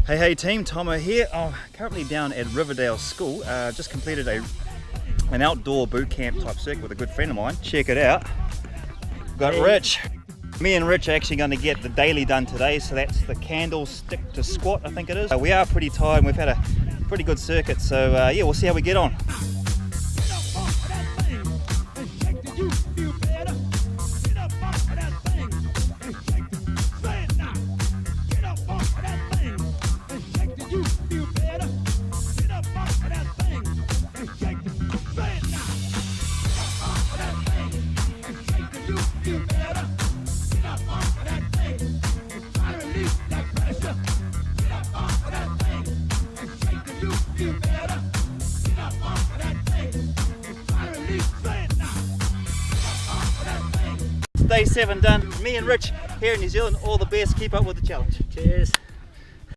Hey team, Tomo here. I'm currently down at Riverdale School. Just completed an outdoor boot camp type circuit with a good friend of mine. Check it out. Got Rich. Me and Rich are actually going to get the daily done today, so that's the candlestick to squat, I think it is. We are pretty tired and we've had a pretty good circuit, so yeah, we'll see how we get on. Day 7 done. Me and Rich here in New Zealand, all the best. Keep up with the challenge. Cheers.